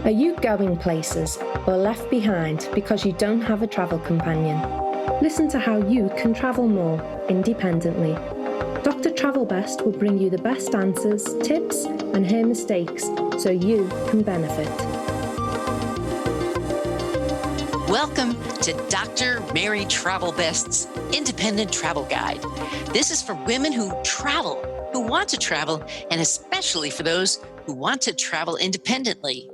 Are you going places or left behind because you don't have a travel companion? Listen to how you can travel more independently. Dr. Travel Best will bring you the best answers, tips, and hear mistakes so you can benefit. Welcome to Dr. Mary Travel Best's Independent Travel Guide. This is for women who travel, who want to travel, and especially for those who want to travel independently.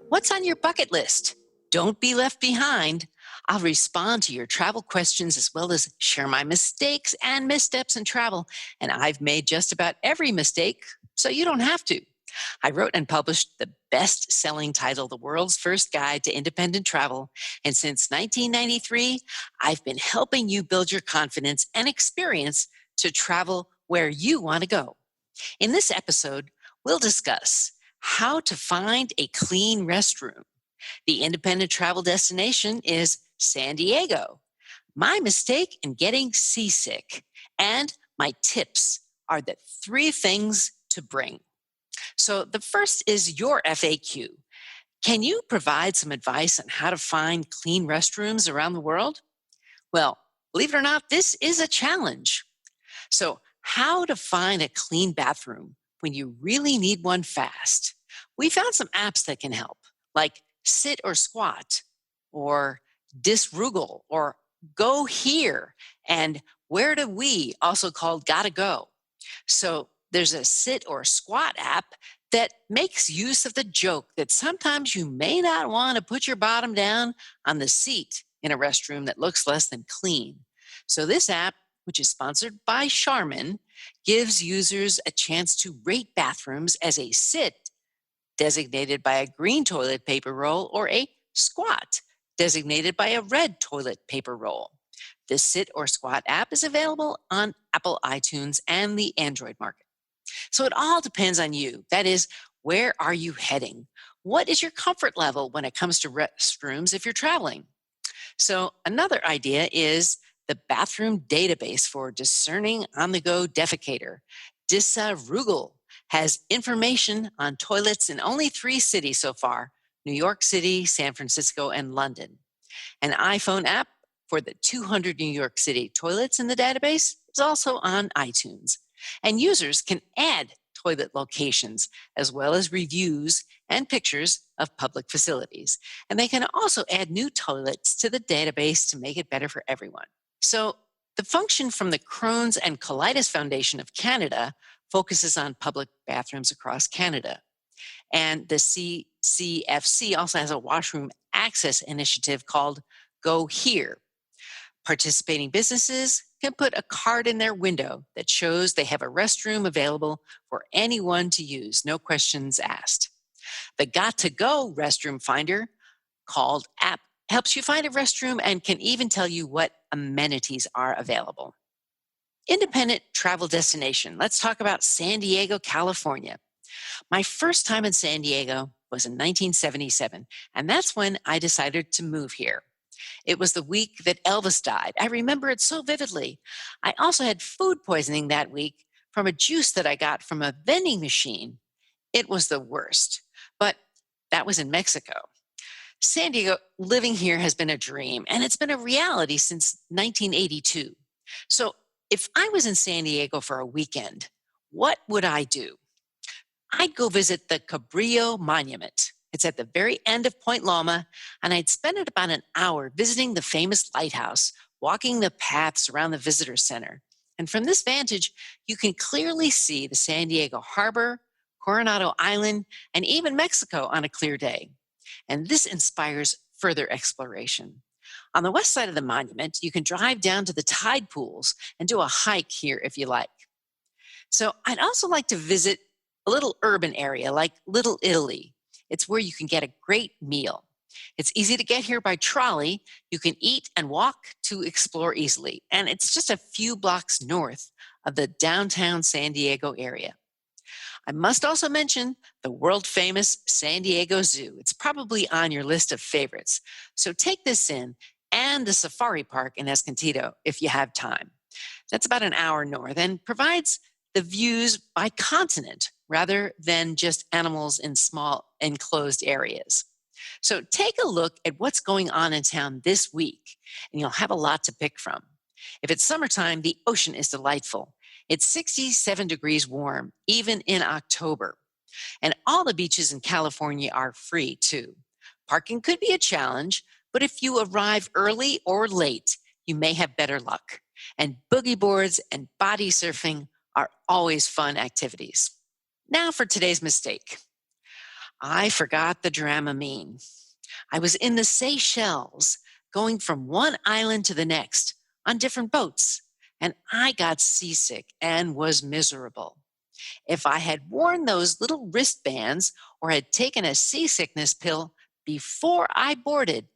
What's on your bucket list? Don't be left behind. I'll respond to your travel questions as well as share my mistakes and missteps in travel. And I've made just about every mistake, so you don't have to. I wrote and published the best-selling title, The World's First Guide to Independent Travel. And since 1993, I've been helping you build your confidence and experience to travel where you want to go. In this episode, we'll discuss how to find a clean restroom. The independent travel destination is San Diego. My mistake in getting seasick. And my tips are the 3 things to bring. So the first is your FAQ. Can you provide some advice on how to find clean restrooms around the world? Well, believe it or not, this is a challenge. So how to find a clean bathroom when you really need one fast? We found some apps that can help, like Sit or Squat, or Disrugal, or Go Here, and Where Do We, also called Gotta Go. So there's a Sit or Squat app that makes use of the joke that sometimes you may not want to put your bottom down on the seat in a restroom that looks less than clean. So this app, which is sponsored by Charmin, gives users a chance to rate bathrooms as a sit, designated by a green toilet paper roll, or a squat, designated by a red toilet paper roll. The Sit or Squat app is available on Apple iTunes and the Android market. So it all depends on you. That is, where are you heading? What is your comfort level when it comes to restrooms if you're traveling? So another idea is the bathroom database for discerning on-the-go defecator. Disrugal has information on toilets in only 3 cities so far: New York City, San Francisco, and London. An iPhone app for the 200 New York City toilets in the database is also on iTunes. And users can add toilet locations as well as reviews and pictures of public facilities. And they can also add new toilets to the database to make it better for everyone. So the function from the Crohn's and Colitis Foundation of Canada focuses on public bathrooms across Canada. And the CCFC also has a washroom access initiative called Go Here. Participating businesses can put a card in their window that shows they have a restroom available for anyone to use, no questions asked. The Got to Go restroom finder called app helps you find a restroom and can even tell you what amenities are available. Independent travel destination. Let's talk about San Diego, California. My first time in San Diego was in 1977, and that's when I decided to move here. It was the week that Elvis died. I remember it so vividly. I also had food poisoning that week from a juice that I got from a vending machine. It was the worst, but that was in Mexico. San Diego, living here has been a dream, and it's been a reality since 1982. So if I was in San Diego for a weekend, what would I do? I'd go visit the Cabrillo Monument. It's at the very end of Point Loma, and I'd spend about an hour visiting the famous lighthouse, walking the paths around the visitor center. And from this vantage, you can clearly see the San Diego Harbor, Coronado Island, and even Mexico on a clear day. And this inspires further exploration. On the west side of the monument, you can drive down to the tide pools and do a hike here if you like. So I'd also like to visit a little urban area like Little Italy. It's where you can get a great meal. It's easy to get here by trolley. You can eat and walk to explore easily. And it's just a few blocks north of the downtown San Diego area. I must also mention the world-famous San Diego Zoo. It's probably on your list of favorites. So take this in, and the safari park in Escondido if you have time. That's about an hour north and provides the views by continent rather than just animals in small enclosed areas. So take a look at what's going on in town this week, and you'll have a lot to pick from. If it's summertime, the ocean is delightful. It's 67 degrees warm, even in October. And all the beaches in California are free, too. Parking could be a challenge, but if you arrive early or late, you may have better luck. And boogie boards and body surfing are always fun activities. Now for today's mistake. I forgot the Dramamine. I was in the Seychelles, going from one island to the next on different boats, and I got seasick and was miserable. If I had worn those little wristbands or had taken a seasickness pill before I boarded,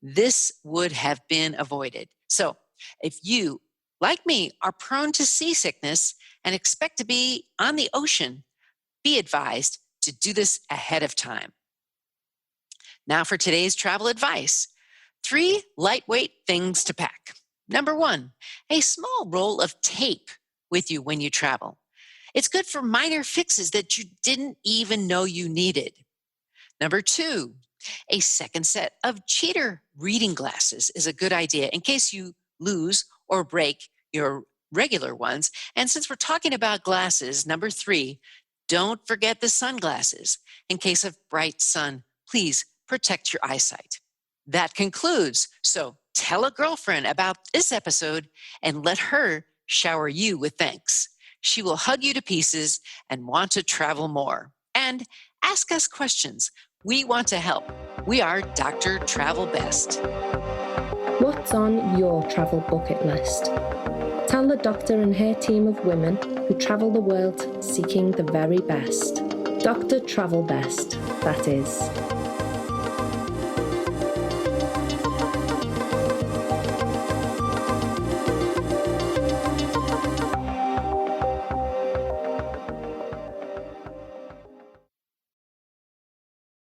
this would have been avoided. So if you, like me, are prone to seasickness and expect to be on the ocean, be advised to do this ahead of time. Now for today's travel advice. 3 lightweight things to pack. Number 1, a small roll of tape with you when you travel. It's good for minor fixes that you didn't even know you needed. Number 2, a second set of cheater reading glasses is a good idea in case you lose or break your regular ones. And since we're talking about glasses, number 3, don't forget the sunglasses. In case of bright sun, please protect your eyesight. That concludes. So tell a girlfriend about this episode and let her shower you with thanks. She will hug you to pieces and want to travel more. And ask us questions. We want to help. We are Dr. Travel Best. What's on your travel bucket list? Tell the doctor and her team of women who travel the world seeking the very best. Dr. Travel Best, that is.